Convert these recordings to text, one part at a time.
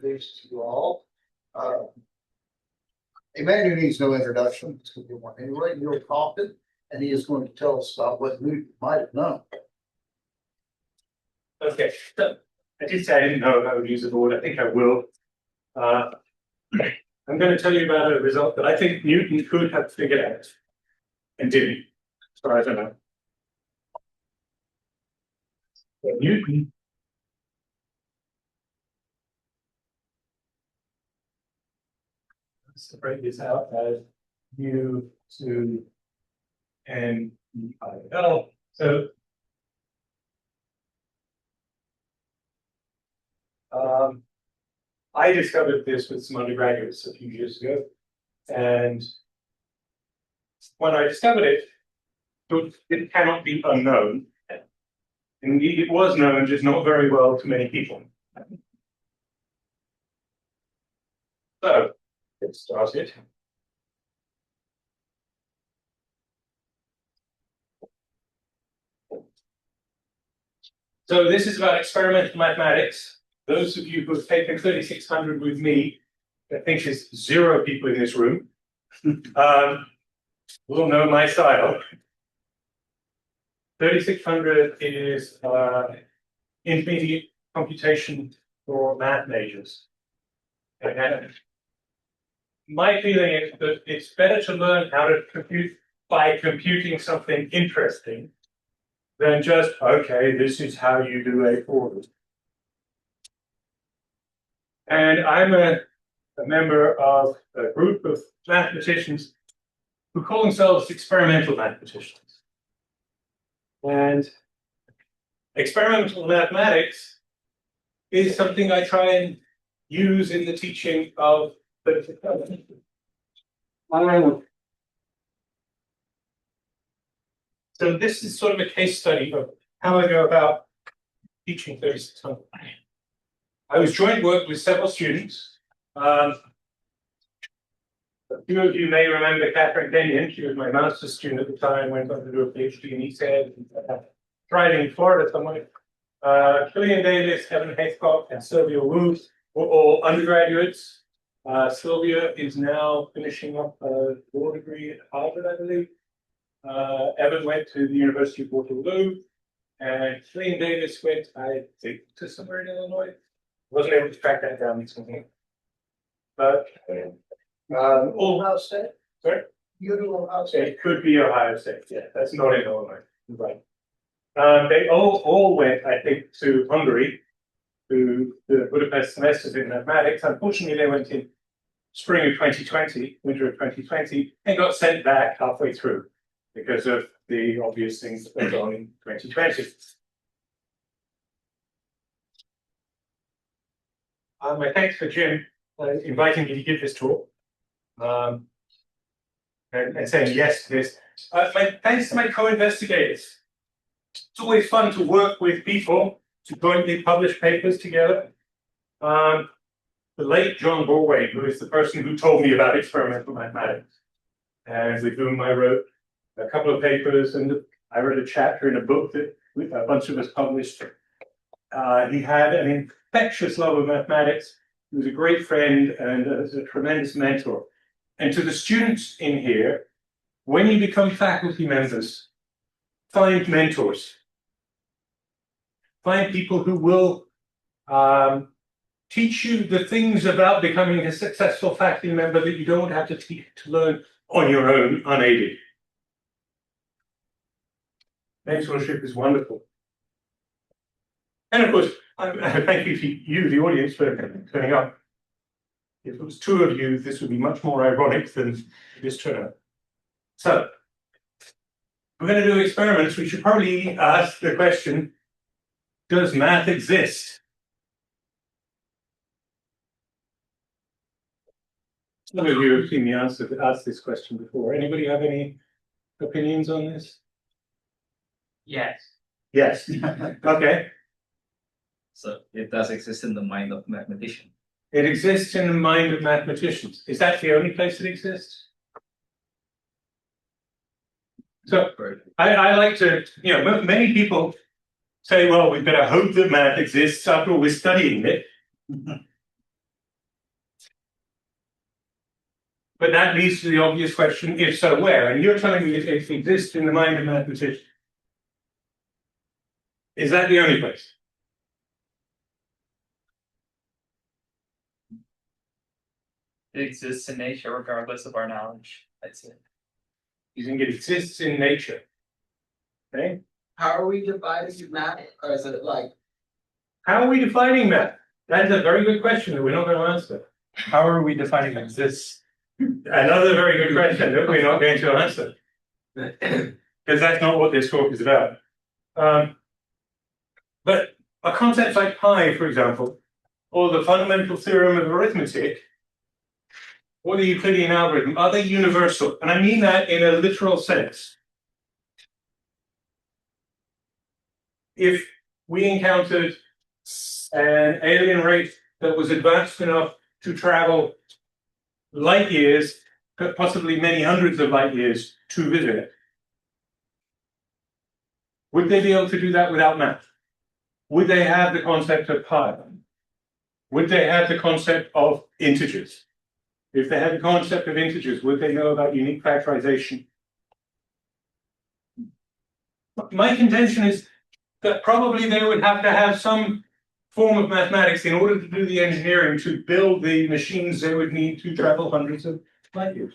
introduce to you all a man who needs no introduction. It's going to be one anyway, Neil Calkin, and he is going to tell us about what Newton might have known. Okay, so I did say I didn't know how to use the board. I think I will. I'm going to tell you about a result that I think Newton could have figured out and didn't, as far as I know. But Newton separate this out as U to N I L. So I discovered this with some undergraduates a few years ago, and when I discovered it, it cannot be unknown. Indeed, it was known, just not very well to many people. So, let's start it. So this is about experimental mathematics. Those of you who have taken 3600 with me, I think there's 0 people in this room, will know my style. 3600 is intermediate computation for math majors. And my feeling is that it's better to learn how to compute by computing something interesting than just, okay, this is how you do a formula. And I'm a member of a group of mathematicians who call themselves experimental mathematicians. And experimental mathematics is something I try and use in the teaching of so this is sort of a case study of how I go about teaching 3600. I was joint work with several students. A few of you may remember Catherine Kenyon. She was my master's student at the time, went on to do a PhD in ESED, tried in Florida somewhere. Killian Davis, Evan Haythcock, and Sylvia Wu were all undergraduates. Sylvia is now finishing up a law degree at Harvard, I believe. Evan went to the University of Waterloo, and Killian Davis went, I think, to somewhere in Illinois. Wasn't able to track that down recently. But Ohio State? Sorry? You do Ohio State? It could be Ohio State, yeah. That's not in Illinois. Right. They all went, I think, to Hungary, to the Budapest semesters in mathematics. Unfortunately, they went in spring of 2020, winter of 2020, and got sent back halfway through because of the obvious things that went on in 2020. My thanks for Jim inviting me to give this talk and saying yes to this. My thanks to my co-investigators. It's always fun to work with people to jointly publish papers together. The late John Borway, who is the person who told me about experimental mathematics, and with whom I wrote a couple of papers, and I wrote a chapter in a book that a bunch of us published. He had an infectious love of mathematics. He was a great friend and was a tremendous mentor. And to the students in here, when you become faculty members, find mentors. Find people who will teach you the things about becoming a successful faculty member that you don't have to learn on your own, unaided. Mentorship is wonderful. And of course, thank you to you, the audience, for turning up. If it was 2 of you, this would be much more ironic than this turnout. So, we're going to do experiments. We should probably ask the question, does math exist? Some of you have seen me ask this question before. Anybody have any opinions on this? Yes. Yes. Okay. So it does exist in the mind of mathematician. It exists in the mind of mathematicians. Is that the only place it exists? So I like to, many people say, well, we better hope that math exists after all we're studying it. But that leads to the obvious question, if so, where? And you're telling me it exists in the mind of mathematicians. Is that the only place? It exists in nature regardless of our knowledge, I'd say. You think it exists in nature? Okay. How are we dividing math? Or is it like, How are we defining math? That is a very good question that we're not going to answer. How are we defining exists? Another very good question that we're not going to answer. Because that's not what this talk is about. But a concept like pi, for example, or the fundamental theorem of arithmetic, or the Euclidean algorithm, are they universal? And I mean that in a literal sense. If we encountered an alien race that was advanced enough to travel light years, possibly many hundreds of light years, to visit it, would they be able to do that without math? Would they have the concept of pi? Would they have the concept of integers? If they had the concept of integers, would they know about unique factorization? My contention is that probably they would have to have some form of mathematics in order to do the engineering to build the machines they would need to travel hundreds of light years.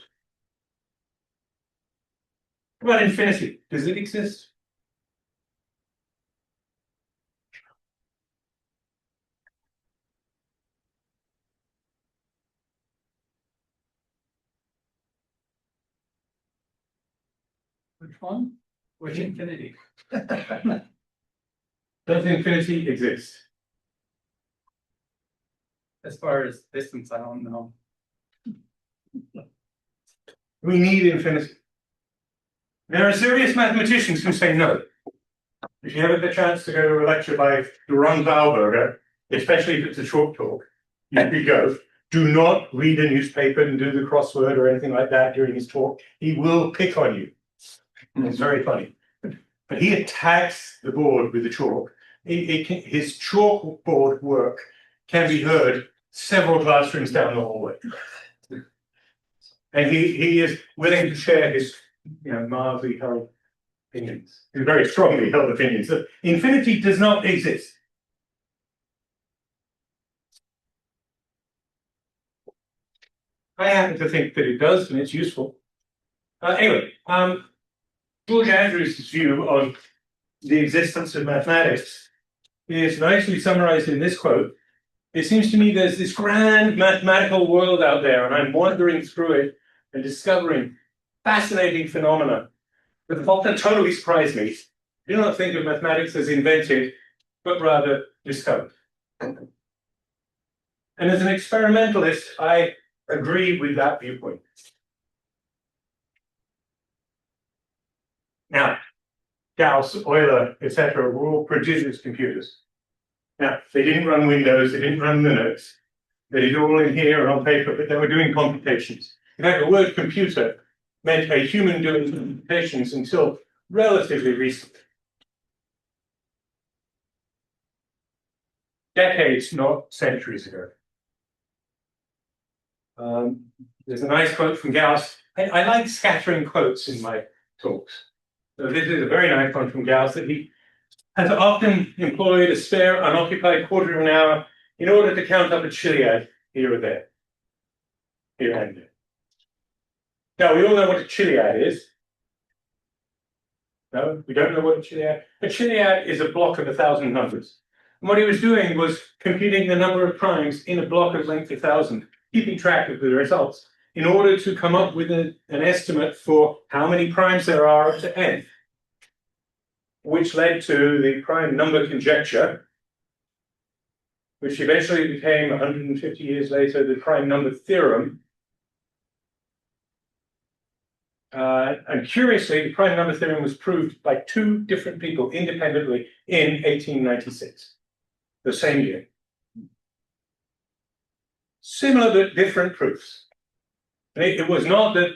What about infinity? Does it exist? Which one? Which infinity? Does infinity exist? As far as distance, I don't know. We need infinity. There are serious mathematicians who say no. If you have the chance to go to a lecture by Ron Valberger, especially if it's a short talk, you could go. Do not read a newspaper and do the crossword or anything like that during his talk. He will pick on you. It's very funny. But he attacks the board with the chalk. His chalkboard work can be heard several classrooms down the hallway. And he is willing to share his mildly held opinions, his very strongly held opinions, that infinity does not exist. I happen to think that it does, and it's useful. Anyway, George Andrews' view on the existence of mathematics is nicely summarized in this quote. It seems to me there's this grand mathematical world out there, and I'm wandering through it and discovering fascinating phenomena that have often totally surprised me. I do not think of mathematics as invented, but rather discovered. And as an experimentalist, I agree with that viewpoint. Now, Gauss, Euler, etc., were all prodigious computers. Now, they didn't run Windows, they didn't run Linux. They did it all in here and on paper, but they were doing computations. In fact, the word computer meant a human doing computations until relatively recently. Decades, not centuries ago. There's a nice quote from Gauss. I like scattering quotes in my talks. So this is a very nice one from Gauss that he has often employed a spare unoccupied quarter of an hour in order to count up a chiliad here or there. Here and there. Now, we all know what a chiliad is. No, we don't know what a chiliad is. A chiliad is a block of 1,000 numbers. And what he was doing was computing the number of primes in a block of length 1,000, keeping track of the results, in order to come up with an estimate for how many primes there are up to n, which led to the prime number conjecture, which eventually became 150 years later the prime number theorem. And curiously, the prime number theorem was proved by two different people independently in 1896, the same year. Similar but different proofs. And it was not that,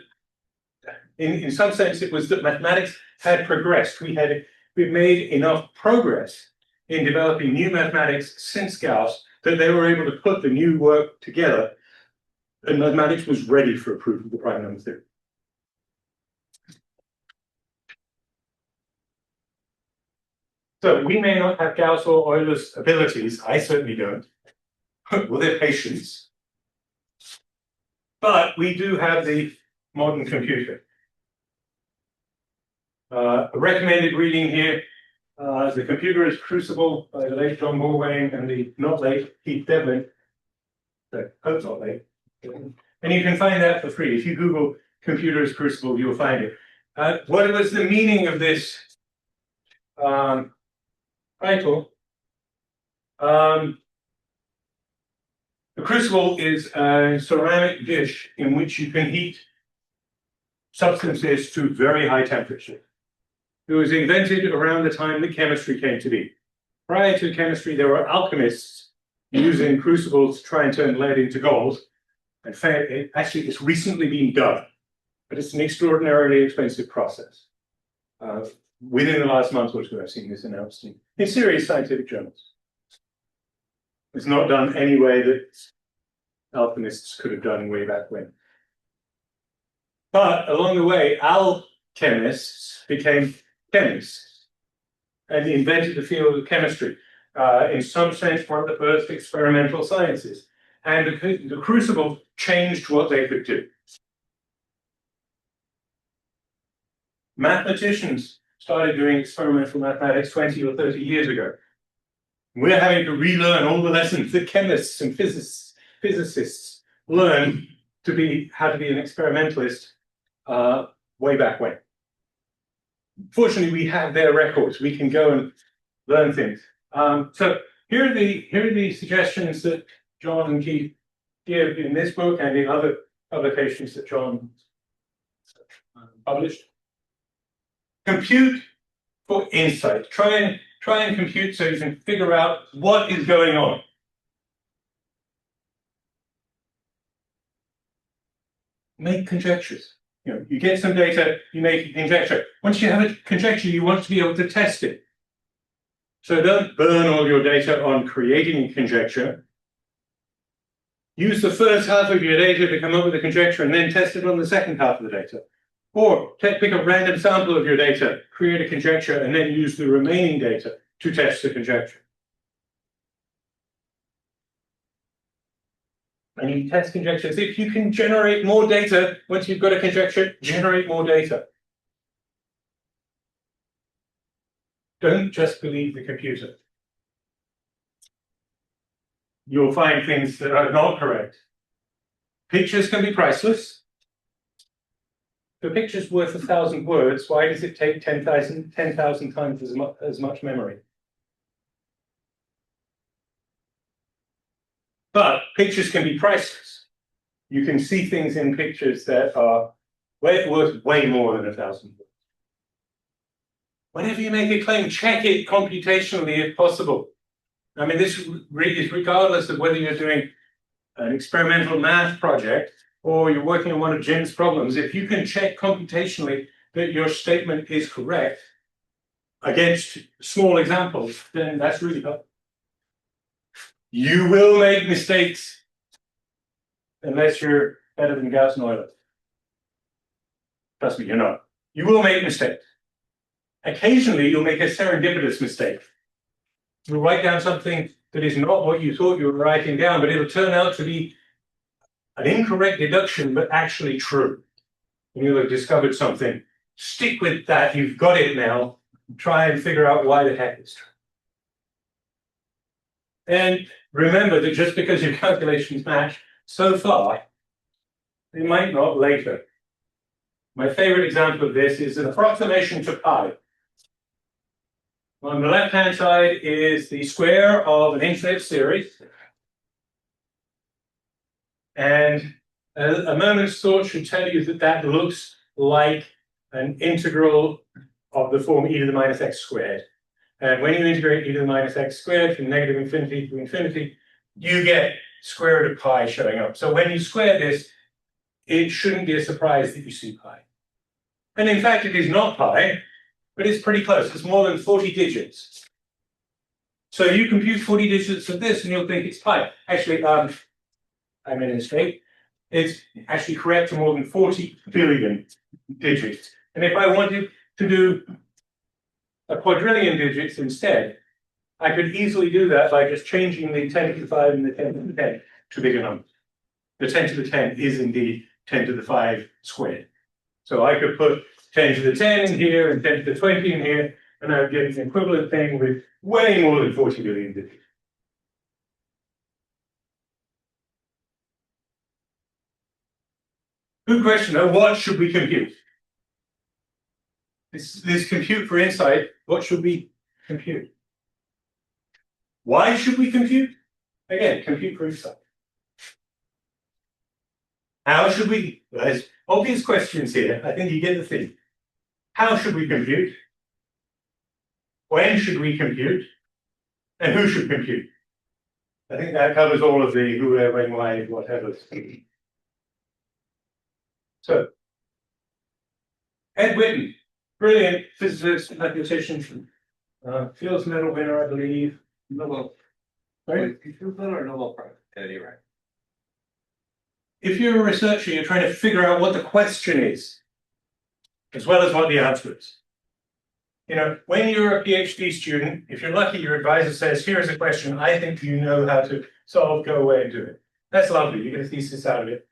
in some sense, it was that mathematics had progressed. We've made enough progress in developing new mathematics since Gauss that they were able to put the new work together and mathematics was ready for a proof of the prime number theory. So we may not have Gauss or Euler's abilities, I certainly don't, or their patience, but we do have the modern computer. A recommended reading here, The Computer is Crucible by the late John Morwain and the not late Keith Devlin. So, hope not late. And you can find that for free. If you Google Computer is Crucible, you'll find it. What was the meaning of this title? The crucible is a ceramic dish in which you can heat substances to very high temperature. It was invented around the time that chemistry came to be. Prior to chemistry, there were alchemists using crucibles to try and turn lead into gold. In fact, it's recently been done, but it's an extraordinarily expensive process. Within the last month or two, I've seen this announced in serious scientific journals. It's not done any way that alchemists could have done way back when. But along the way, alchemists became chemists and invented the field of chemistry. In some sense, one of the first experimental sciences. And the crucible changed what they could do. Mathematicians started doing experimental mathematics 20 or 30 years ago. We're having to relearn all the lessons that chemists and physicists learned to be how to be an experimentalist way back when. Fortunately, we have their records. We can go and learn things. So here are the suggestions that John and Keith give in this book and in other publications that John published. Compute for insight. Try and compute so you can figure out what is going on. Make conjectures. You get some data, you make a conjecture. Once you have a conjecture, you want to be able to test it. So don't burn all your data on creating a conjecture. Use the first half of your data to come up with a conjecture and then test it on the second half of the data. Or pick a random sample of your data, create a conjecture, and then use the remaining data to test the conjecture. And you test conjectures. If you can generate more data, once you've got a conjecture, generate more data. Don't just believe the computer. You'll find things that are not correct. Pictures can be priceless. If a picture's worth 1,000 words, why does it take 10,000 times as much memory? But pictures can be priceless. You can see things in pictures that are worth way more than 1,000 words. Whenever you make a claim, check it computationally if possible. I mean, this is regardless of whether you're doing an experimental math project or you're working on one of Jim's problems. If you can check computationally that your statement is correct against small examples, then that's really helpful. You will make mistakes unless you're better than Gauss and Euler. Trust me, you're not. You will make mistakes. Occasionally, you'll make a serendipitous mistake. You'll write down something that is not what you thought you were writing down, but it'll turn out to be an incorrect deduction, but actually true. And you'll have discovered something. Stick with that. You've got it now. Try and figure out why the heck it's true. And remember that just because your calculations match so far, they might not later. My favorite example of this is an approximation to pi. On the left-hand side is the square of an infinite series. And a moment's thought should tell you that that looks like an integral of the form e to the minus x squared. And when you integrate e to the minus x squared from negative infinity to infinity, you get square root of pi showing up. So when you square this, it shouldn't be a surprise that you see pi. And in fact, it is not pi, but it's pretty close. It's more than 40 digits. So you compute 40 digits of this and you'll think it's pi. Actually, I made a mistake. it's actually correct for more than 40 billion digits. And if I wanted to do a quadrillion digits instead, I could easily do that by just changing the 10 to the 5 and the 10 to the 10 to bigger numbers. The 10 to the 10 is indeed 10 to the 5 squared. So I could put 10 to the 10 in here and 10 to the 20 in here, and I would get an equivalent thing with way more than 40 billion digits. Good question though, what should we compute? This compute for insight, what should we compute? Why should we compute? Again, compute for insight. How should we? There's obvious questions here. I think you get the theme. How should we compute? When should we compute? And who should compute? I think that covers all of the who, where, when, why, whatever. So, Ed Witten, brilliant physicist, mathematician, Fields Medal winner, I believe. Nobel. Sorry? Fields Medal or Nobel Prize? Yeah, you're right. If you're a researcher, you're trying to figure out what the question is, as well as what the answer is. You know, when you're a PhD student, if you're lucky, your advisor says, here's a question, I think you know how to solve, go away and do it. That's lovely, you get a thesis out of it.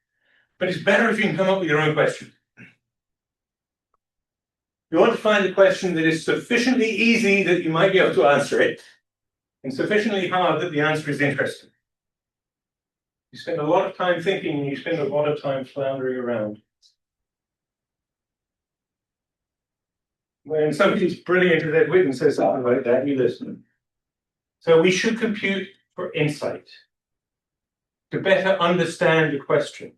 But it's better if you can come up with your own question. You want to find a question that is sufficiently easy that you might be able to answer it, and sufficiently hard that the answer is interesting. You spend a lot of time thinking, and you spend a lot of time floundering around. When somebody's brilliant as Ed Witten says something like that, you listen. So we should compute for insight, to better understand the question,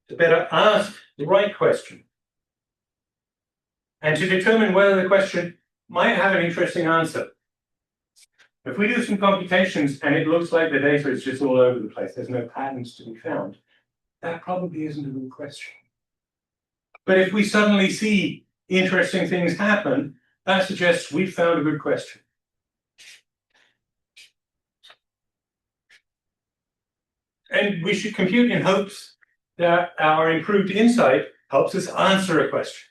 to better ask the right question, and to determine whether the question might have an interesting answer. If we do some computations and it looks like the data is just all over the place, there's no patterns to be found, that probably isn't a good question. But if we suddenly see interesting things happen, that suggests we've found a good question. And we should compute in hopes that our improved insight helps us answer a question.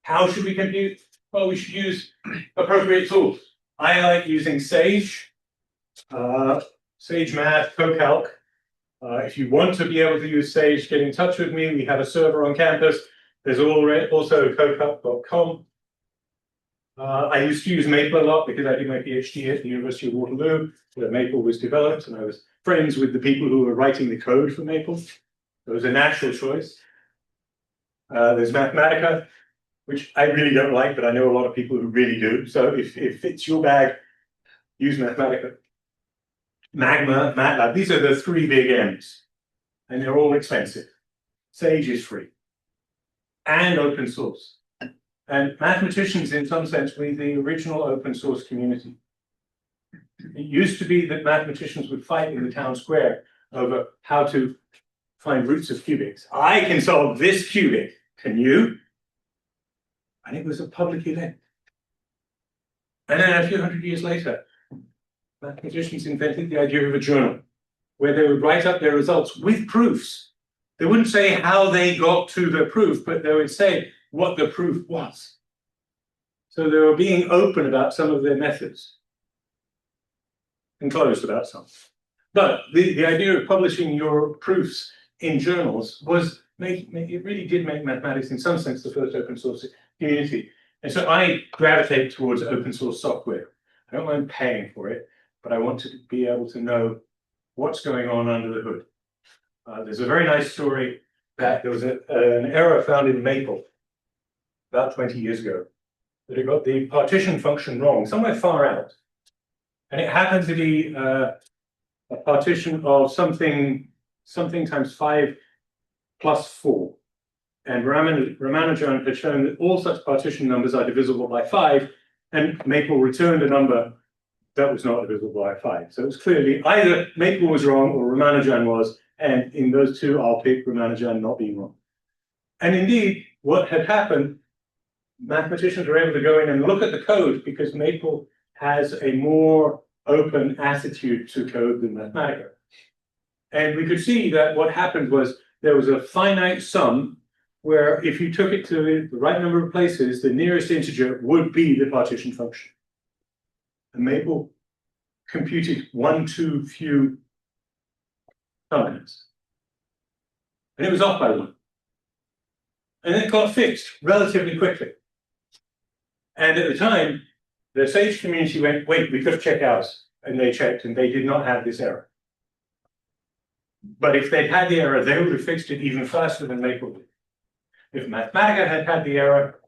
How should we compute? Well, we should use appropriate tools. I like using Sage, Sage Math, CoCalc. If you want to be able to use Sage, get in touch with me. We have a server on campus. There's also cocalc.com. I used to use Maple a lot because I did my PhD at the University of Waterloo, where Maple was developed, and I was friends with the people who were writing the code for Maple. So it was a natural choice. There's Mathematica, which I really don't like, but I know a lot of people who really do. So if it's your bag, use Mathematica. Magma, MATLAB, these are the three big M's, and they're all expensive. Sage is free and open source. And mathematicians, in some sense, were the original open source community. It used to be that mathematicians would fight in the town square over how to find roots of cubics. I can solve this cubic, can you? And it was a public event. And then a few hundred years later, mathematicians invented the idea of a journal where they would write up their results with proofs. They wouldn't say how they got to the proof, but they would say what the proof was. So they were being open about some of their methods and closed about some. But the idea of publishing your proofs in journals was it really did make mathematics in some sense the first open source community. And so I gravitate towards open source software. I don't mind paying for it, but I want to be able to know what's going on under the hood. There's a very nice story that there was an error found in Maple about 20 years ago, that it got the partition function wrong, somewhere far out. And it happened to be a partition of something times 5 plus 4. And Ramanujan had shown that all such partition numbers are divisible by 5, and Maple returned a number that was not divisible by 5. So it was clearly either Maple was wrong or Ramanujan was, and in those two, I'll pick Ramanujan not being wrong. And indeed, what had happened, mathematicians were able to go in and look at the code because Maple has a more open attitude to code than Mathematica. And we could see that what happened was there was a finite sum where if you took it to the right number of places, the nearest integer would be the partition function. And Maple computed one too few times. And it was off by one. And then it got fixed relatively quickly. And at the time, the Sage community went, wait, we could check ours. And they checked, and they did not have this error. But if they'd had the error, they would have fixed it even faster than Maple did. If Mathematica had had the error,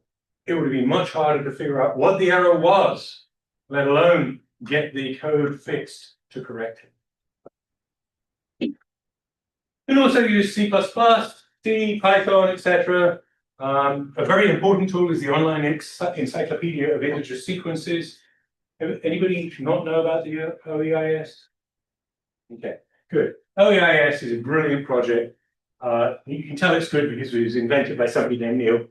it would have been much harder to figure out what the error was, let alone get the code fixed to correct it. You can also use C++, C, Python, etc. A very important tool is the online encyclopedia of integer sequences. Anybody not know about the OEIS? Okay, good. OEIS is a brilliant project. You can tell it's good because it was invented by somebody named Neil.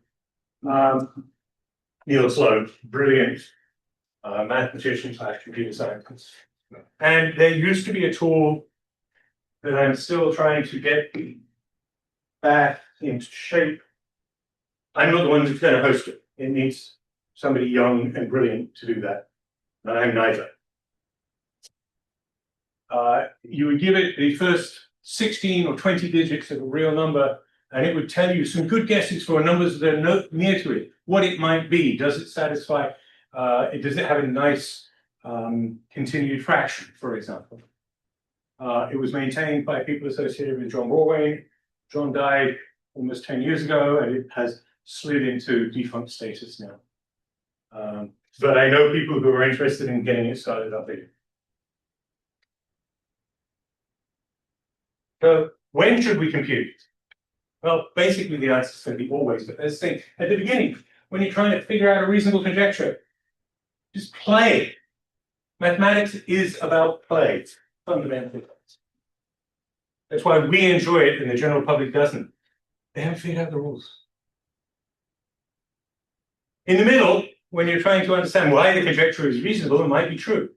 Neil Sloan, brilliant mathematician / computer scientist. And there used to be a tool that I'm still trying to get back into shape. I'm not the one who's going to host it. It needs somebody young and brilliant to do that. And I'm neither. You would give it the first 16 or 20 digits of a real number, and it would tell you some good guesses for numbers that are near to it, what it might be. Does it satisfy, does it have a nice continued fraction, for example? It was maintained by people associated with John Borwein. John died almost 10 years ago, and it has slid into defunct status now. But I know people who are interested in getting it started up again. So when should we compute? Well, basically the answer is going to be always, but let's say at the beginning, when you're trying to figure out a reasonable conjecture, just play. Mathematics is about play, fundamentally. That's why we enjoy it and the general public doesn't. They haven't figured out the rules. In the middle, when you're trying to understand why the conjecture is reasonable and might be true,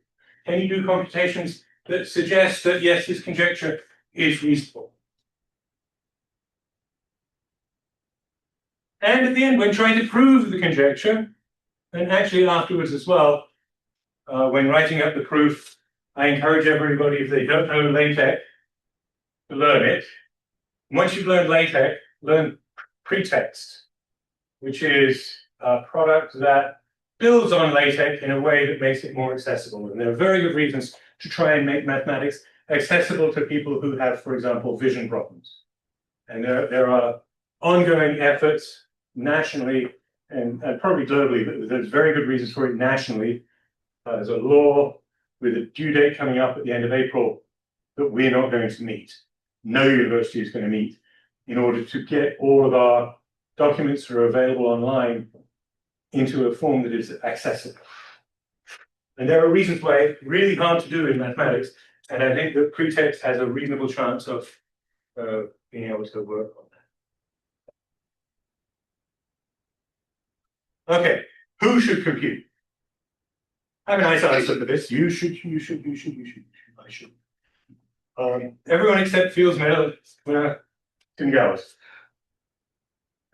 can you do computations that suggest that yes, this conjecture is reasonable? And at the end, when trying to prove the conjecture, and actually afterwards as well, when writing up the proof, I encourage everybody, if they don't know LaTeX, to learn it. Once you've learned LaTeX, learn pretext, which is a product that builds on LaTeX in a way that makes it more accessible. And there are very good reasons to try and make mathematics accessible to people who have, for example, vision problems. And there are ongoing efforts nationally and probably globally, but there's very good reasons for it nationally. There's a law with a due date coming up at the end of April that we're not going to meet. No university is going to meet in order to get all of our documents that are available online into a form that is accessible. And there are reasons why it's really hard to do in mathematics, and I think that pretext has a reasonable chance of being able to work on that. Okay, who should compute? I have a nice answer for this. You should, I should. Everyone except Fields Medal, Tim Gowers.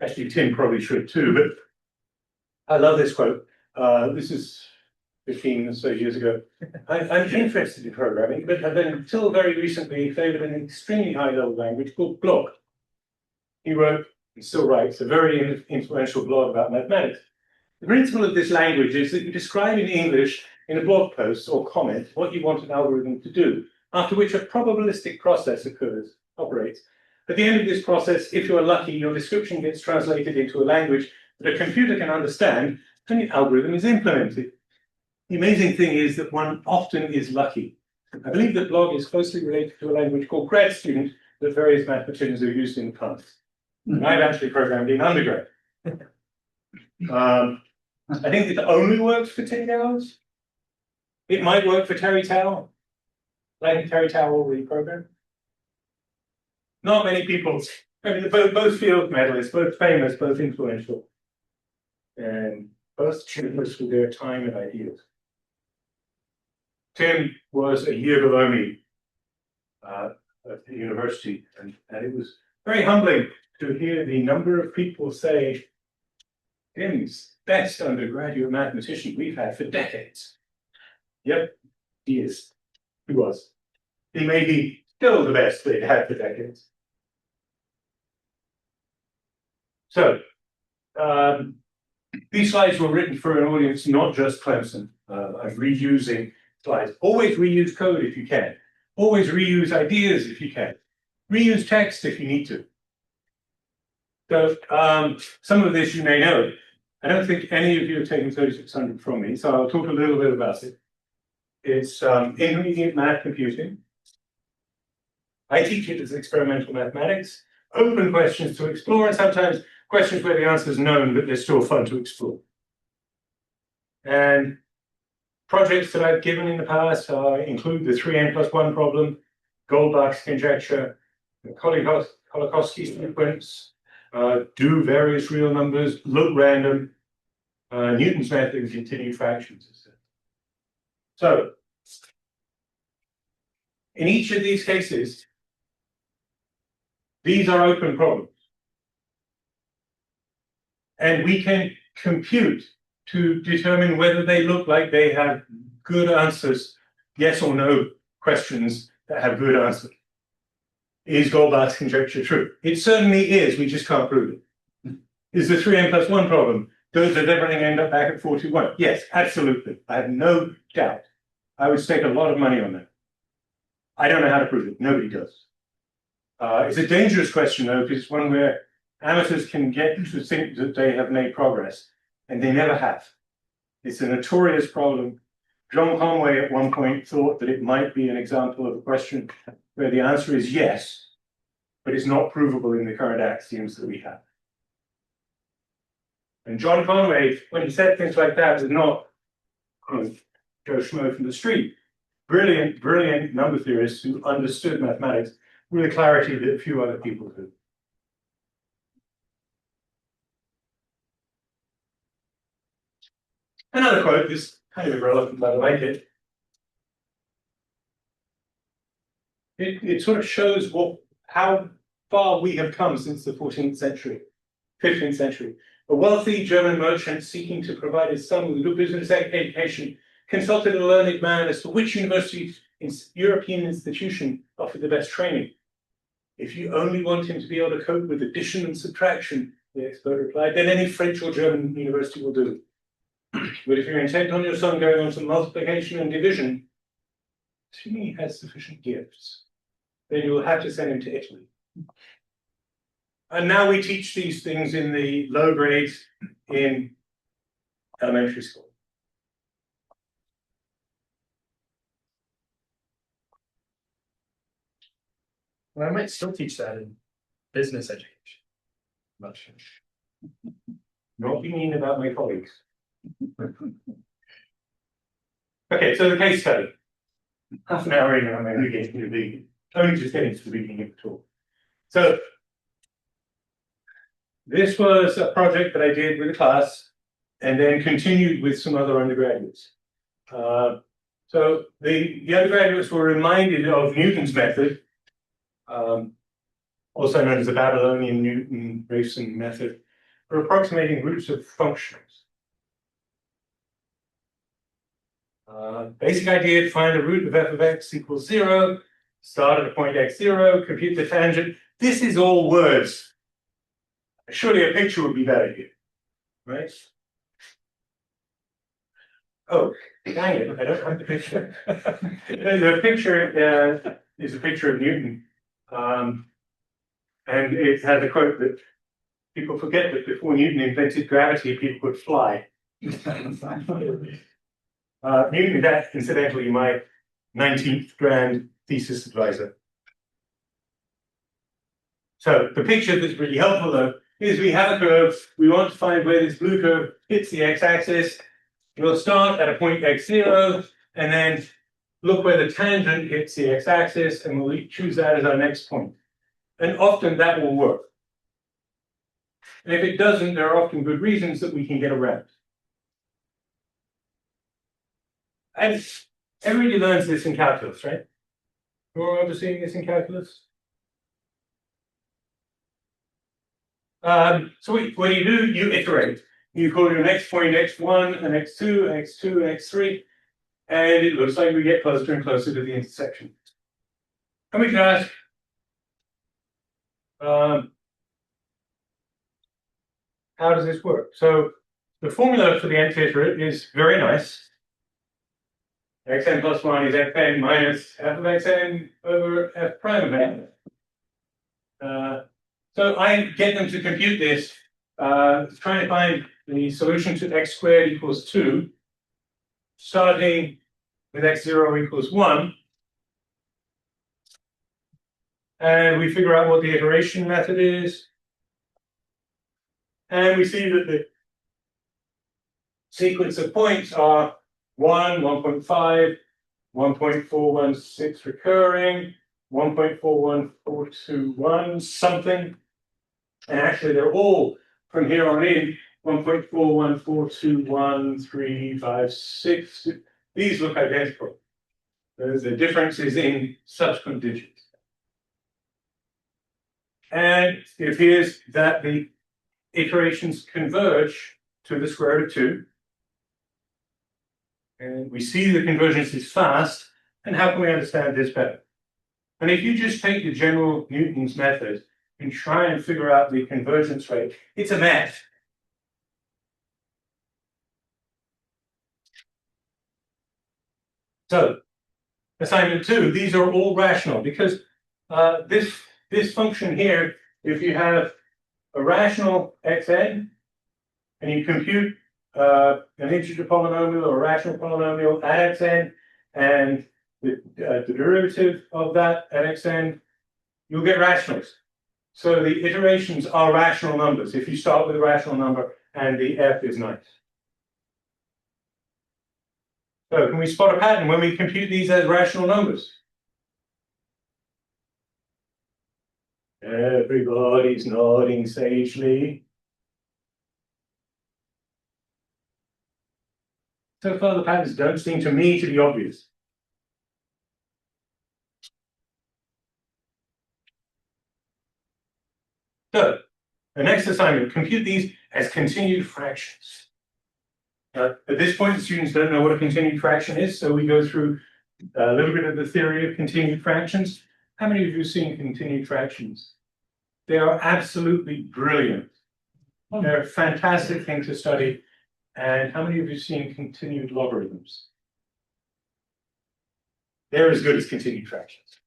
Actually, Tim probably should too, but I love this quote. This is 15 or so years ago. I'm interested in programming, but have been until very recently favored an extremely high-level language called blog. He wrote, and still writes, a very influential blog about mathematics. The principle of this language is that you describe in English in a blog post or comment what you want an algorithm to do, after which a probabilistic process operates. At the end of this process, if you are lucky, your description gets translated into a language that a computer can understand, and the algorithm is implemented. The amazing thing is that one often is lucky. I believe that blog is closely related to a language called grad student that various mathematicians have used in the past. And I've actually programmed in undergrad. I think it only works for Tim Gowers. It might work for Terry Tao. Like Terry Tao already programmed. Not many people. I mean, both field medalists, both famous, both influential, and both generous with their time and ideas. Tim was a year below me at the university, and it was very humbling to hear the number of people say, Tim's best undergraduate mathematician we've had for decades. Yep, he is. He was. He may be still the best they've had for decades. So, these slides were written for an audience, not just Clemson. I'm reusing slides. Always reuse code if you can. Always reuse ideas if you can. Reuse text if you need to. So some of this you may know. I don't think any of you have taken 3600 from me, so I'll talk a little bit about it. It's intermediate math computing. I teach it as experimental mathematics. Open questions to explore, and sometimes questions where the answer is known, but they're still fun to explore. And projects that I've given in the past include the 3n+1 problem, Goldbach's conjecture, the Kolakowski sequence, do various real numbers, look random, Newton's method of continued fractions, etc. So, in each of these cases, these are open problems. And we can compute to determine whether they look like they have good answers, yes or no questions that have good answers. Is Goldbach's conjecture true? It certainly is, we just can't prove it. Is the 3n+1 problem, does everything end up back at 41? Yes, absolutely. I have no doubt. I would stake a lot of money on that. I don't know how to prove it. Nobody does. It's a dangerous question, though, because it's one where amateurs can get to think that they have made progress, and they never have. It's a notorious problem. John Conway at one point thought that it might be an example of a question where the answer is yes, but it's not provable in the current axioms that we have. And John Conway, when he said things like that, was not Joe Schmo from the street. Brilliant, brilliant number theorists who understood mathematics with a clarity that few other people could. Another quote is kind of irrelevant, but I like it. It sort of shows how far we have come since the 14th century, 15th century. A wealthy German merchant seeking to provide his son with a good business education consulted a learned man as to which university in European institution offered the best training. If you only want him to be able to cope with addition and subtraction, the expert replied, then any French or German university will do. But if you're intent on your son going on to multiplication and division, assuming he has sufficient gifts, then you will have to send him to Italy. And now we teach these things in the low grades in elementary school. Well, I might still teach that in business education. Much. Not be mean about my colleagues. Okay, so the case study. Half an hour in, I'm only getting to only just getting to the beginning of the talk. So this was a project that I did with a class and then continued with some other undergraduates. So the undergraduates were reminded of Newton's method, also known as the Babylonian Newton Raphson method, for approximating roots of functions. Basic idea: find the root of f of x equals 0, start at a point x0, compute the tangent. This is all words. Surely a picture would be better here, right? Oh, dang it, I don't have the picture. The picture is a picture of Newton. And it has a quote that people forget that before Newton invented gravity, people could fly. Newton is incidentally my 19th grand thesis advisor. So the picture that's really helpful, though, is we have a curve. We want to find where this blue curve hits the x-axis. We'll start at a point x0, and then look where the tangent hits the x-axis, and we'll choose that as our next point. And often that will work. And if it doesn't, there are often good reasons that we can get around. And Everybody learns this in calculus, right? You're ever seeing this in calculus? So what you do, you iterate. You call your next point x1 and x2, x2 and x3, and it looks like we get closer and closer to the intersection. And we can ask, how does this work? So the formula for the nth iterate is very nice. Xn plus 1 is Fn minus f of Xn over f prime of n. So I get them to compute this, trying to find the solution to x squared equals 2, starting with x0 equals 1. And we figure out what the iteration method is. And we see that the sequence of points are 1, 1.5, 1.416 recurring, 1.41421 something. And actually, they're all from here on in 1.414213556. These look identical. The difference is in subsequent digits. And it appears that the iterations converge to the square root of 2. And we see the convergence is fast. And how can we understand this better? And if you just take the general Newton's method and try and figure out the convergence rate, it's a mess. So, assignment 2, these are all rational because this function here, if you have a rational xn and you compute an integer polynomial or a rational polynomial at xn and the derivative of that at xn, you'll get rationals. So the iterations are rational numbers if you start with a rational number and the f is nice. So can we spot a pattern when we compute these as rational numbers? Everybody's nodding sagely. So far, the patterns don't seem to me to be obvious. So, the next assignment, compute these as continued fractions. At this point, the students don't know what a continued fraction is, so we go through a little bit of the theory of continued fractions. How many of you have seen continued fractions? They are absolutely brilliant. They're a fantastic thing to study. And how many of you have seen continued logarithms? They're as good as continued fractions.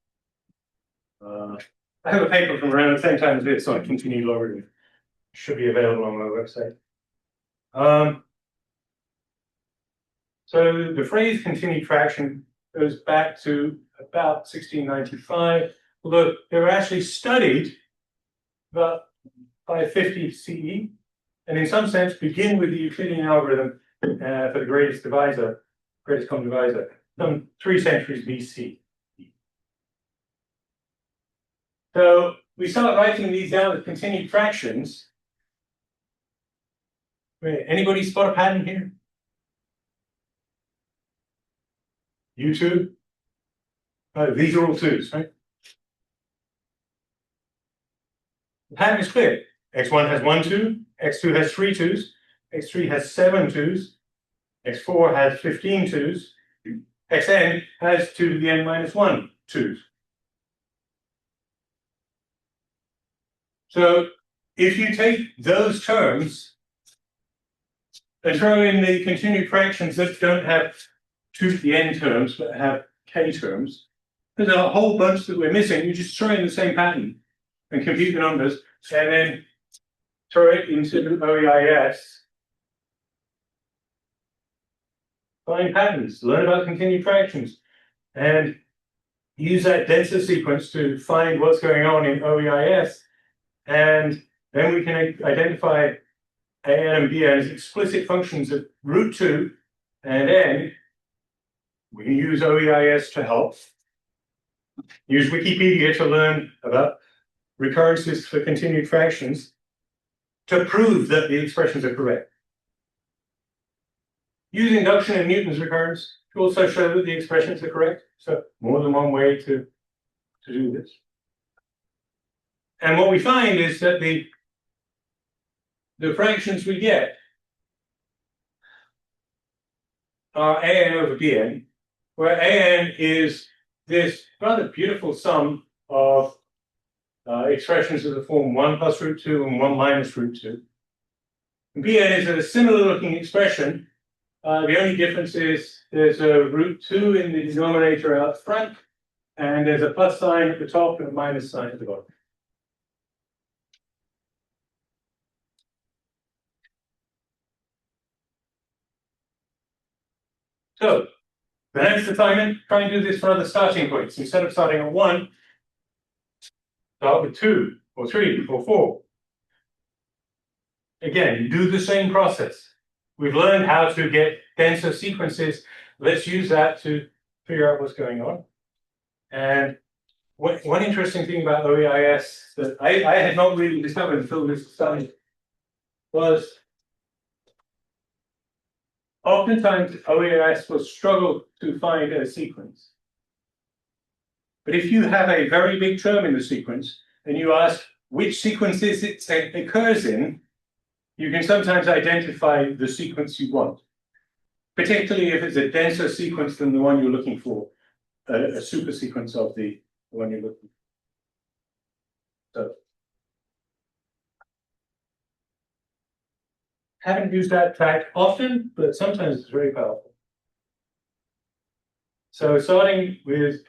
I have a paper from around the same time as this on continued logarithm. It should be available on my website. So the phrase continued fraction goes back to about 1695, although they were actually studied about 550 CE, and in some sense begin with the Euclidean algorithm for the greatest common divisor, some 3 centuries BC. So we start writing these down as continued fractions. Anybody spot a pattern here? You two? These are all 2s, right? The pattern is clear. X1 has 1 2, X2 has 3 2s, X3 has 7 2s, X4 has 15 2s, Xn has 2 to the n minus 1 2s. So if you take those terms and throw in the continued fractions that don't have 2 to the n terms but have k terms, there's a whole bunch that we're missing. You just throw in the same pattern and compute the numbers and then throw it into OEIS. Find patterns, learn about continued fractions, and use that denser sequence to find what's going on in OEIS. And then we can identify AN and BN as explicit functions of root 2 and n. We can use OEIS to help. Use Wikipedia to learn about recurrences for continued fractions to prove that the expressions are correct. Use induction and Newton's recurrence to also show that the expressions are correct. So more than one way to do this. And what we find is that the fractions we get are an over bn, where an is this rather beautiful sum of expressions of the form 1 plus root 2 and 1 minus root 2. And bn is a similar looking expression. The only difference is there's a root 2 in the denominator out front, and there's a plus sign at the top and a minus sign at the bottom. So, the next assignment, try and do this for other starting points. Instead of starting at 1, start with 2, or 3, or 4. Again, do the same process. We've learned how to get denser sequences. Let's use that to figure out what's going on. And one interesting thing about OEIS that I had not really discovered until this study was oftentimes OEIS will struggle to find a sequence. But if you have a very big term in the sequence and you ask which sequences it occurs in, you can sometimes identify the sequence you want, particularly if it's a denser sequence than the one you're looking for, a super sequence of the one you're looking for. So, haven't used that fact often, but sometimes it's very powerful. So starting with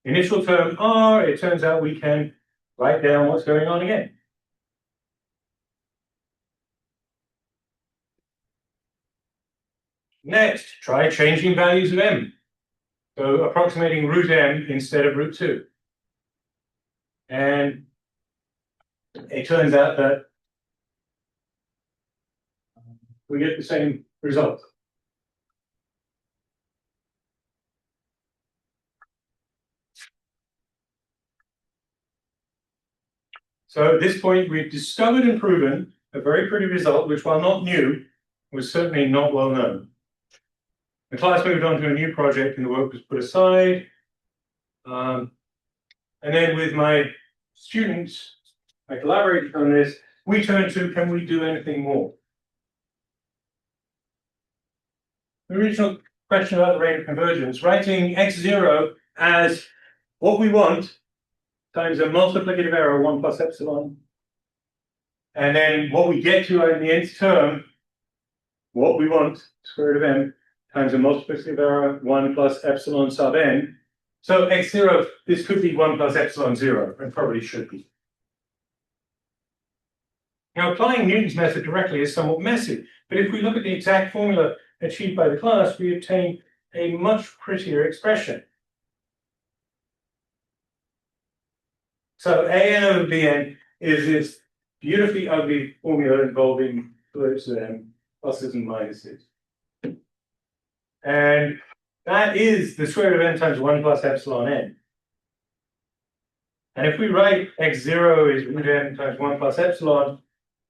initial term R, it turns out we can write down what's going on again. Next, try changing values of m. So approximating root m instead of root 2. And it turns out that we get the same result. So at this point, we've discovered and proven a very pretty result, which, while not new, was certainly not well known. The class moved on to a new project and the work was put aside. And then with my students, I collaborated on this, we turned to, can we do anything more? The original question about the rate of convergence, writing x0 as what we want times a multiplicative error 1 plus epsilon. And then what we get to in the nth term, what we want, square root of m, times a multiplicative error 1 plus epsilon sub n. So x0, this could be 1 plus epsilon 0, and probably should be. Now, applying Newton's method directly is somewhat messy, but if we look at the exact formula achieved by the class, we obtain a much prettier expression. So an over bn is this beautifully ugly formula involving slopes of m, pluses and minuses. And that is the square root of n times 1 plus epsilon n. And if we write x0 is root m times 1 plus epsilon,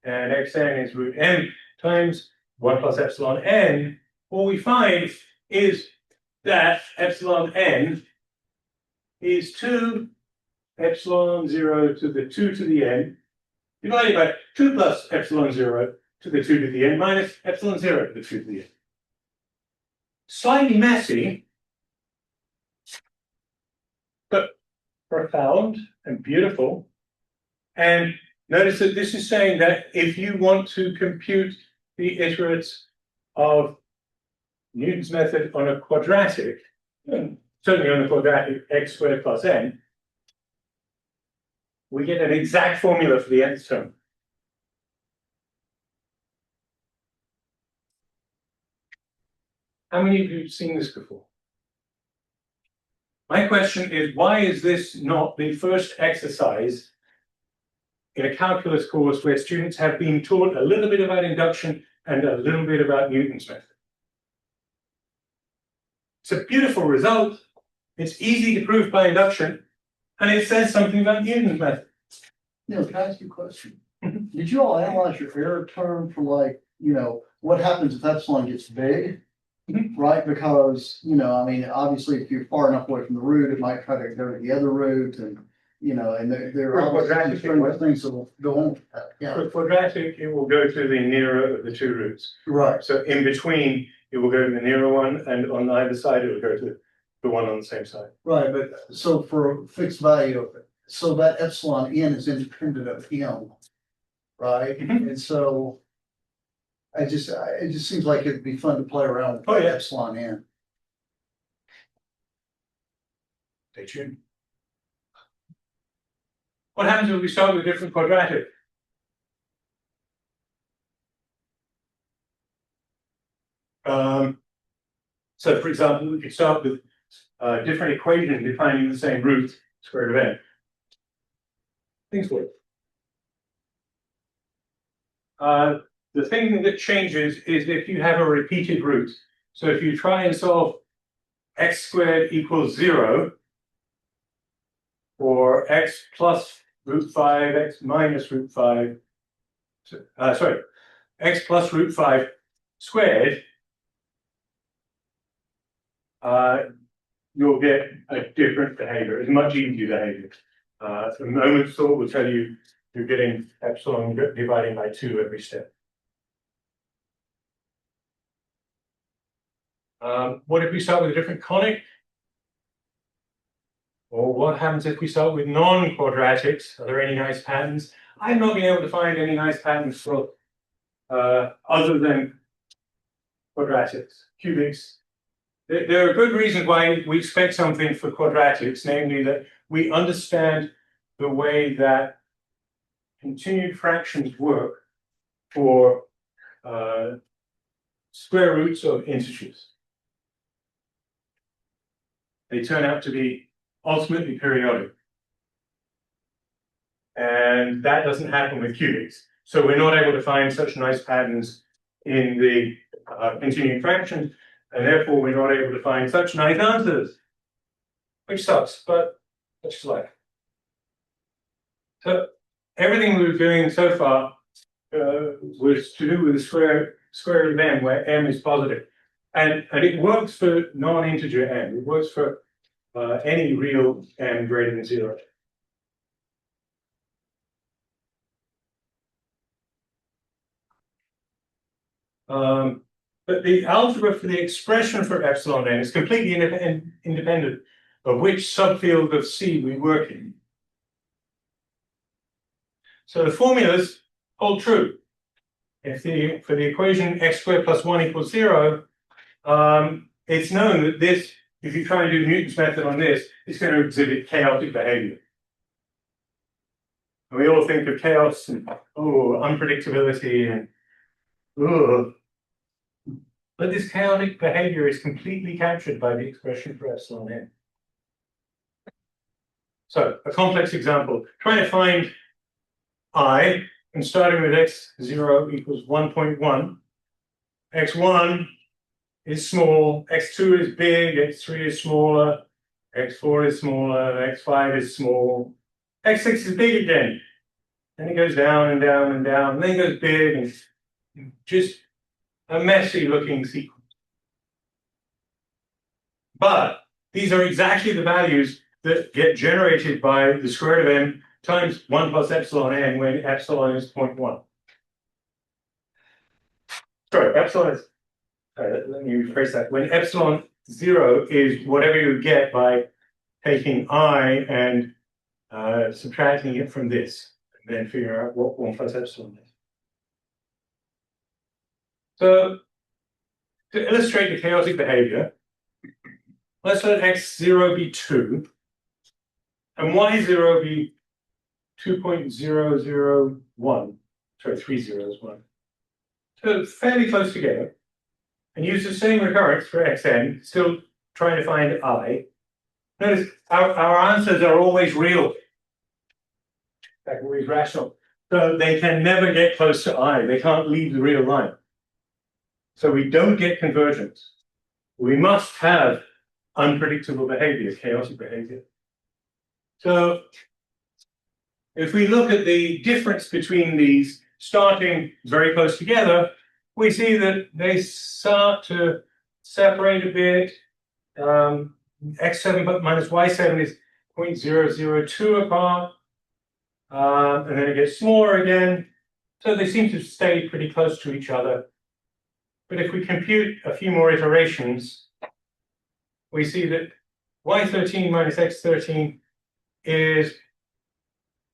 and xn is root m times 1 plus epsilon n, what we find is that epsilon n is 2 epsilon 0 to the 2 to the n, divided by 2 plus epsilon 0 to the 2 to the n minus epsilon 0 to the 2 to the n. Slightly messy, but profound and beautiful. And notice that this is saying that if you want to compute the iterates of Newton's method on a quadratic, certainly on a quadratic x squared plus n, we get an exact formula for the nth term. How many of you have seen this before? My question is, why is this not the first exercise in a calculus course where students have been taught a little bit about induction and a little bit about Newton's method? It's a beautiful result. It's easy to prove by induction, and it says something about Newton's method. Can I ask you a question? Did you all analyze your error term for, like, what happens if epsilon gets big? right? Because, I mean, obviously, if you're far enough away from the root, it might try to go to the other root and, and there For are obviously quadratic, different things that will go on with that. Yeah, For quadratic, it will go to the nearer of the two roots. right. So in between, it will go to the nearer one, and on either side, it will go to the one on the same side. Right, but so for a fixed value, so that epsilon n is independent of m, right? Mhm. And so it just seems like it'd be fun to play around with Oh, yeah. epsilon n. Stay tuned. What happens if we start with a different quadratic? So for example, we could start with a different equation defining the same root, square root of n. Things work. The thing that changes is if you have a repeated root. So if you try and solve x squared equals 0, or x plus root 5, x minus root 5, x plus root 5 squared, you'll get a different behavior. It's much easier behavior. The moment's thought will tell you you're getting epsilon dividing by 2 every step. What if we start with a different conic? Or what happens if we start with non-quadratics? Are there any nice patterns? I've not been able to find any nice patterns for other than quadratics, cubics. There are good reasons why we expect something for quadratics, namely that we understand the way that continued fractions work for square roots of integers. They turn out to be ultimately periodic. And that doesn't happen with cubics. So we're not able to find such nice patterns in the continuing fractions, and therefore we're not able to find such nice answers, which sucks, but that's just life. So everything we were doing so far was to do with the square root of m, where m is positive. And it works for non-integer m. It works for any real m greater than 0. But the algebra for the expression for epsilon n is completely independent of which subfield of C we work in. So the formulas hold true. For the equation x squared plus 1 equals 0, it's known that this, if you try and do Newton's method on this, it's going to exhibit chaotic behavior. And we all think of chaos and unpredictability and but this chaotic behavior is completely captured by the expression for epsilon n. So a complex example, trying to find I, and starting with x0 equals 1.1, x1 is small, x2 is big, x3 is smaller, x4 is smaller, x5 is small, x6 is big again. Then it goes down and down and down, and then it goes big, and just a messy looking sequence. But these are exactly the values that get generated by the square root of m times 1 plus epsilon n when epsilon is 0.1. Sorry, epsilon is, let me rephrase that. When epsilon 0 is whatever you get by taking I and subtracting it from this, and then figure out what 1 plus epsilon is. So to illustrate the chaotic behavior, let's let x0 be 2 and y0 be 2.001. Sorry, 3 zeros, 1. So fairly close together. And use the same recurrence for xn, still trying to find I. Notice our answers are always real. In fact, always rational. So they can never get close to I. They can't leave the real line. So we don't get convergence. We must have unpredictable behavior, chaotic behavior. So if we look at the difference between these starting very close together, we see that they start to separate a bit. X7 minus Y7 is 0.002 apart. And then it gets smaller again. So they seem to stay pretty close to each other. But if we compute a few more iterations, we see that Y13 minus X13 is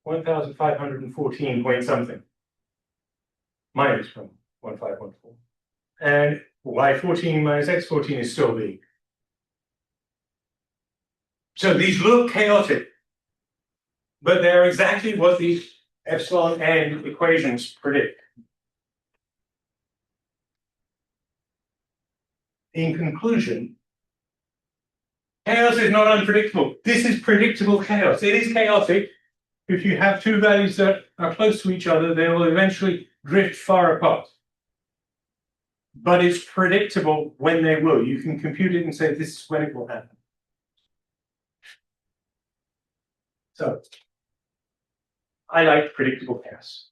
1514 point something. Minus from 1514. And Y14 minus X14 is still big. So these look chaotic, but they're exactly what the epsilon n equations predict. In conclusion, chaos is not unpredictable. This is predictable chaos. It is chaotic. If you have two values that are close to each other, they will eventually drift far apart. But it's predictable when they will. You can compute it and say this is when it will happen. So, I like predictable chaos.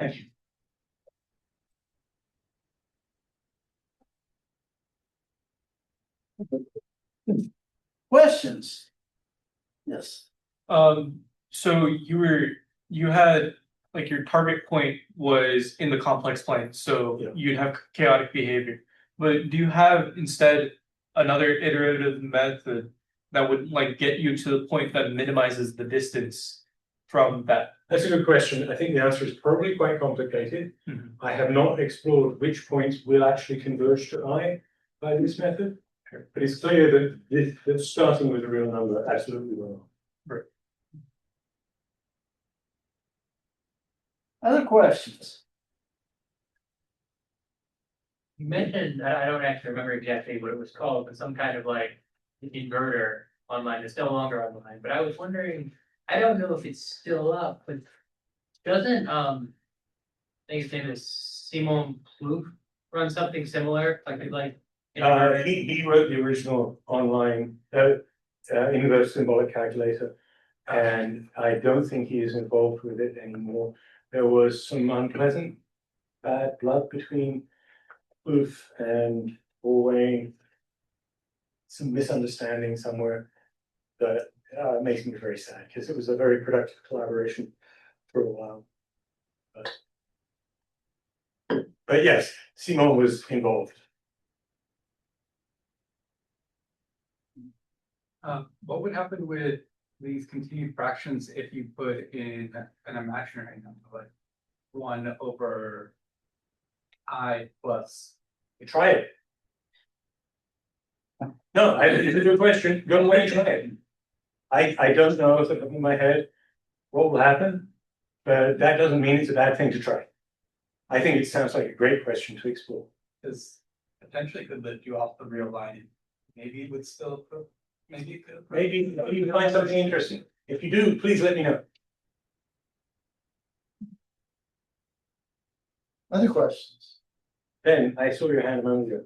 Thank you. Questions? Yes. So you had like your target point was in the complex plane, so Yeah. you'd have chaotic behavior. But do you have instead another iterative method that would like get you to the point that minimizes the distance from that? That's a good question. I think the answer is probably quite complicated. I have not explored which points will actually converge to I by this method, but it's clear that starting with a real number absolutely will. Right. Other questions? You mentioned, I don't actually remember exactly what it was called, but some kind of like inverter online. It's no longer online, but I was wondering, I don't know if it's still up, but doesn't I think his name is Simon Plouffe run something similar, like He wrote the original online inverse symbolic calculator, and I don't think he is involved with it anymore. There was some unpleasant bad blood between Plouffe and Orway, some misunderstanding somewhere that makes me very sad because it was a very productive collaboration for a while. But yes, Simon was involved. What would happen with these continued fractions if you put in an imaginary number, like 1 over I plus? Try it. No, it's a good question. Go away and try it. I don't know off the top of my head what will happen, but that doesn't mean it's a bad thing to try. I think it sounds like a great question to explore. Because potentially could lift you off the real line. Maybe it would still, maybe it could. Maybe you find something interesting. If you do, please let me know. Other questions? Ben, I saw your hand a moment ago.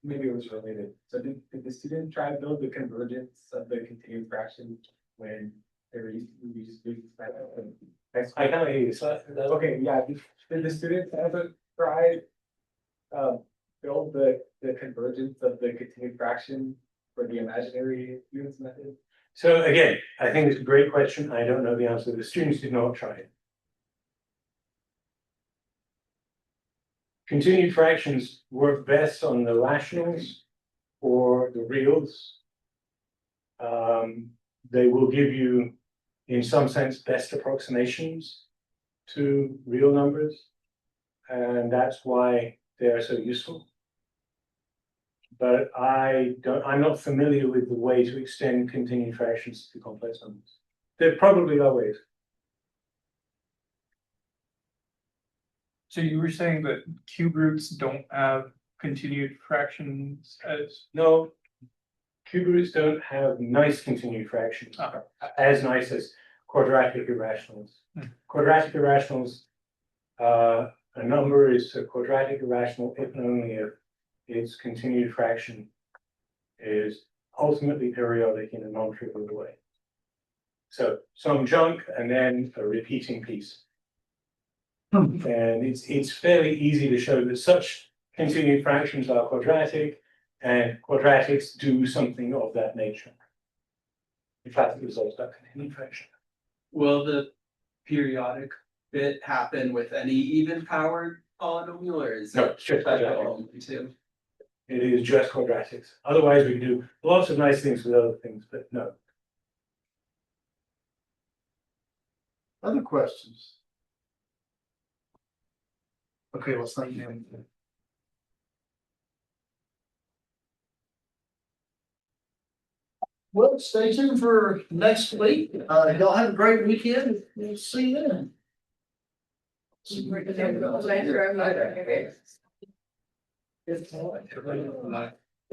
Maybe it was related. So did the student try to build the convergence of the continued fraction when they were used to I can't hear you. okay, yeah. Did the students ever try build the convergence of the continued fraction for the imaginary units method? So again, I think it's a great question. I don't know the answer. The students did not try it. Continued fractions work best on the rationals or the reals. They will give you, in some sense, best approximations to real numbers, and that's why they are so useful. But I'm not familiar with the way to extend continued fractions to complex numbers. There probably are ways. So you were saying that cube roots don't have continued fractions as No, cube roots don't have nice continued fractions, as nice as quadratic irrationals. Quadratic irrationals, a number is a quadratic irrational if and only if its continued fraction is ultimately periodic in a non-trivial way. So some junk and then a repeating piece. And it's fairly easy to show that such continued fractions are quadratic, and quadratics do something of that nature. In fact, it resolves that continued fraction. Will the periodic bit happen with any even powered polynomial, or is No, it it's just special quadratic. only to? It is just quadratics. Otherwise, we can do lots of nice things with other things, but no. Other questions? Okay, let's thank you. Well, stay tuned for next week. Y'all have a great weekend. We'll see you then. I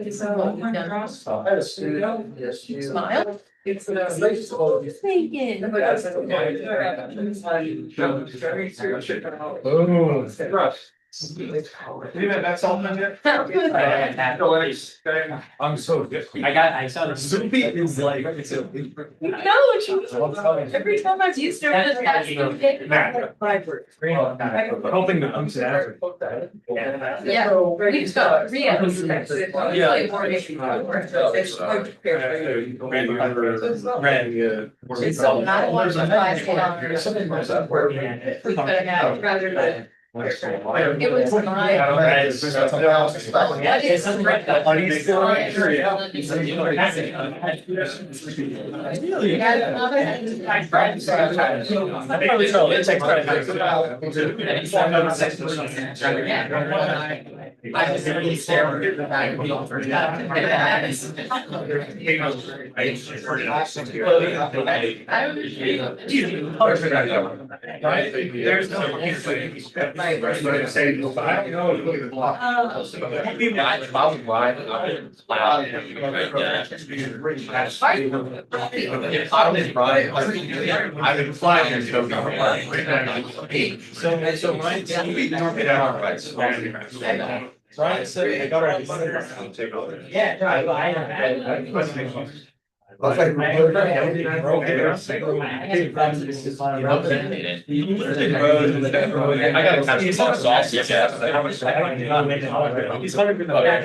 had a student, yes, you. Smile. It's Thinking. That's all in there? I'm so different. I saw the. Soupy is like. No, every time I've used her in the past. I don't think the comes out. Yeah, we've got Ria's. It's so not one to $5. We could have had rather than. It was my. There's no. I've been flying to so Ryan, Ryan said I got our. I think I got a kind of sauce, yeah. How much? He's 100. All right,